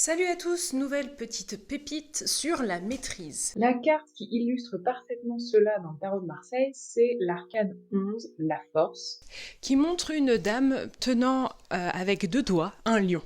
Salut à tous, nouvelle petite pépite sur la maîtrise. La carte qui illustre parfaitement cela dans le tarot de Marseille, c'est l'arcane 11, la force. Qui montre une dame tenant avec deux doigts un lion.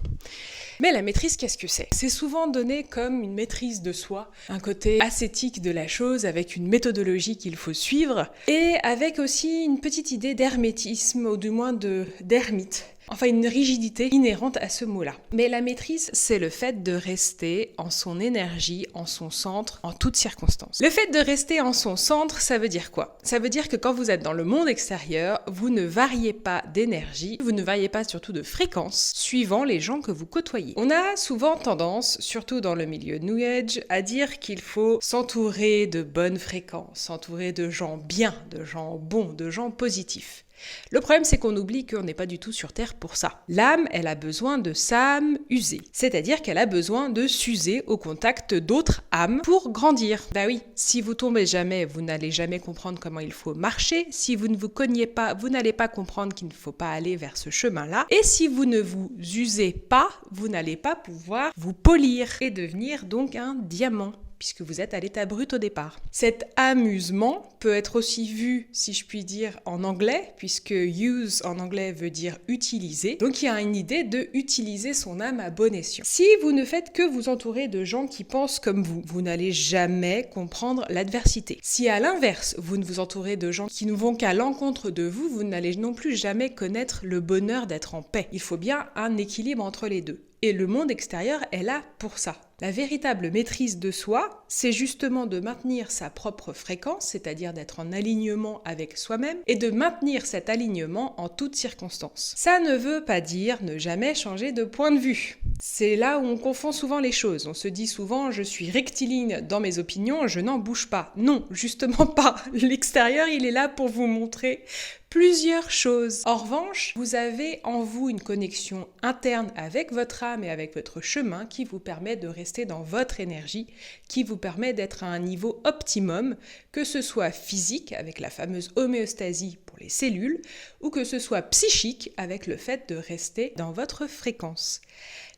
Mais la maîtrise, qu'est-ce que c'est? C'est souvent donné comme une maîtrise de soi, un côté ascétique de la chose avec une méthodologie qu'il faut suivre, et avec aussi une petite idée d'hermétisme, ou du moins d'ermite. Enfin, une rigidité inhérente à ce mot-là. Mais la maîtrise, c'est le fait de rester en son énergie, en son centre, en toutes circonstances. Le fait de rester en son centre, ça veut dire quoi? Ça veut dire que quand vous êtes dans le monde extérieur, vous ne variez pas d'énergie, vous ne variez pas surtout de fréquence, suivant les gens que vous côtoyez. On a souvent tendance, surtout dans le milieu New Age, à dire qu'il faut s'entourer de bonnes fréquences, s'entourer de gens bien, de gens bons, de gens positifs. Le problème, c'est qu'on oublie qu'on n'est pas du tout sur Terre pour ça. L'âme, elle a besoin de s'âme usée. C'est-à-dire qu'elle a besoin de s'user au contact d'autres âmes pour grandir. Bah oui, si vous tombez jamais, vous n'allez jamais comprendre comment il faut marcher. Si vous ne vous cognez pas, vous n'allez pas comprendre qu'il ne faut pas aller vers ce chemin-là. Et si vous ne vous usez pas, vous n'allez pas pouvoir vous polir et devenir donc un diamant, puisque vous êtes à l'état brut au départ. Cet amusement peut être aussi vu, si je puis dire, en anglais, puisque use en anglais veut dire utiliser. Donc il y a une idée de utiliser son âme à bon escient. Si vous ne faites que vous entourer de gens qui pensent comme vous, vous n'allez jamais comprendre l'adversité. Si à l'inverse, vous ne vous entourez de gens qui ne vont qu'à l'encontre de vous, vous n'allez non plus jamais connaître le bonheur d'être en paix. Il faut bien un équilibre entre les deux. Et le monde extérieur est là pour ça. La véritable maîtrise de soi, c'est justement de maintenir sa propre fréquence, c'est-à-dire d'être en alignement avec soi-même, et de maintenir cet alignement en toutes circonstances. Ça ne veut pas dire ne jamais changer de point de vue. C'est là où on confond souvent les choses. On se dit souvent « je suis rectiligne dans mes opinions, je n'en bouge pas ». Non, justement pas. L'extérieur, il est là pour vous montrer plusieurs choses. En revanche, vous avez en vous une connexion interne avec votre âme et avec votre chemin qui vous permet de rester dans votre énergie, qui vous permet d'être à un niveau optimum, que ce soit physique avec la fameuse homéostasie pour les cellules, ou que ce soit psychique avec le fait de rester dans votre fréquence.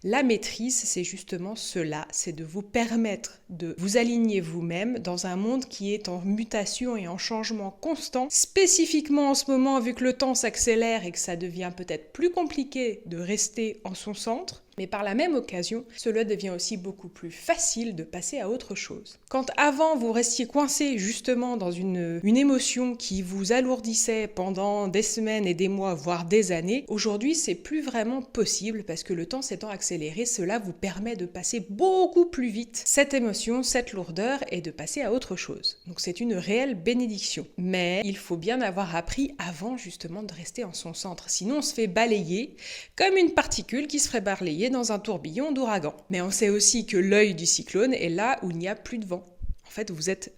La maîtrise, c'est justement cela, c'est de vous permettre de vous aligner vous-même dans un monde qui est en mutation et en changement constant. Spécifiquement en ce moment, vu que le temps s'accélère et que ça devient peut-être plus compliqué de rester en son centre, mais par la même occasion, cela devient aussi beaucoup plus facile de passer à autre chose. Quand avant vous restiez coincé justement dans une émotion qui vous alourdissait pendant des semaines et des mois, voire des années, aujourd'hui c'est plus vraiment possible parce que le temps s'étant accéléré, cela vous permet de passer beaucoup plus vite cette émotion, cette lourdeur et de passer à autre chose. Donc c'est une réelle bénédiction. Mais il faut bien avoir appris avant justement de rester en son centre. Sinon on se fait balayer comme une particule qui se ferait balayer dans un tourbillon d'ouragan. Mais on sait aussi que l'œil du cyclone est là où il n'y a plus de vent. En fait,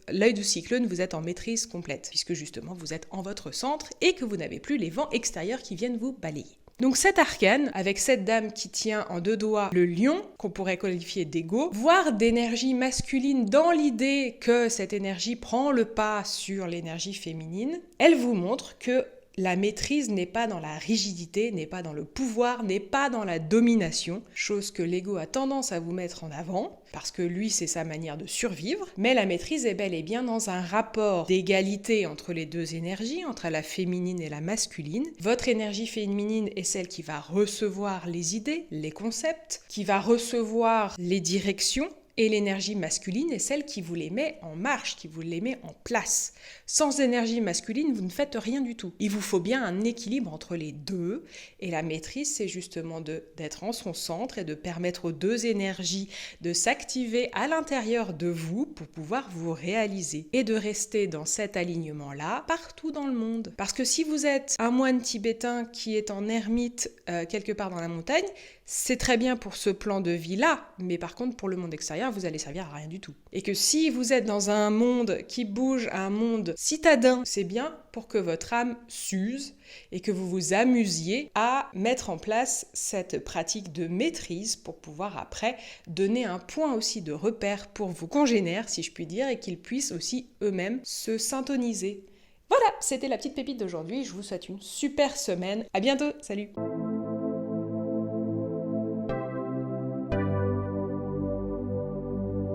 l'œil du cyclone, vous êtes en maîtrise complète, puisque justement vous êtes en votre centre et que vous n'avez plus les vents extérieurs qui viennent vous balayer. Donc cet arcane, avec cette dame qui tient en deux doigts le lion, qu'on pourrait qualifier d'égo, voire d'énergie masculine dans l'idée que cette énergie prend le pas sur l'énergie féminine, elle vous montre que la maîtrise n'est pas dans la rigidité, n'est pas dans le pouvoir, n'est pas dans la domination, chose que l'ego a tendance à vous mettre en avant, parce que lui, c'est sa manière de survivre, mais la maîtrise est bel et bien dans un rapport d'égalité entre les deux énergies, entre la féminine et la masculine. Votre énergie féminine est celle qui va recevoir les idées, les concepts, qui va recevoir les directions, et l'énergie masculine est celle qui vous les met en marche, qui vous les met en place. Sans énergie masculine, vous ne faites rien du tout. Il vous faut bien un équilibre entre les deux. Et la maîtrise, c'est justement d'être en son centre et de permettre aux deux énergies de s'activer à l'intérieur de vous pour pouvoir vous réaliser. Et de rester dans cet alignement-là partout dans le monde. Parce que si vous êtes un moine tibétain qui est en ermite quelque part dans la montagne, c'est très bien pour ce plan de vie-là, mais par contre pour le monde extérieur, vous allez servir à rien du tout. Et que si vous êtes dans un monde qui bouge, un monde citadin, c'est bien pour que votre âme s'use et que vous vous amusiez à mettre en place cette pratique de maîtrise pour pouvoir après donner un point aussi de repère pour vos congénères, si je puis dire, et qu'ils puissent aussi eux-mêmes se syntoniser. Voilà, c'était la petite pépite d'aujourd'hui, je vous souhaite une super semaine, à bientôt, salut!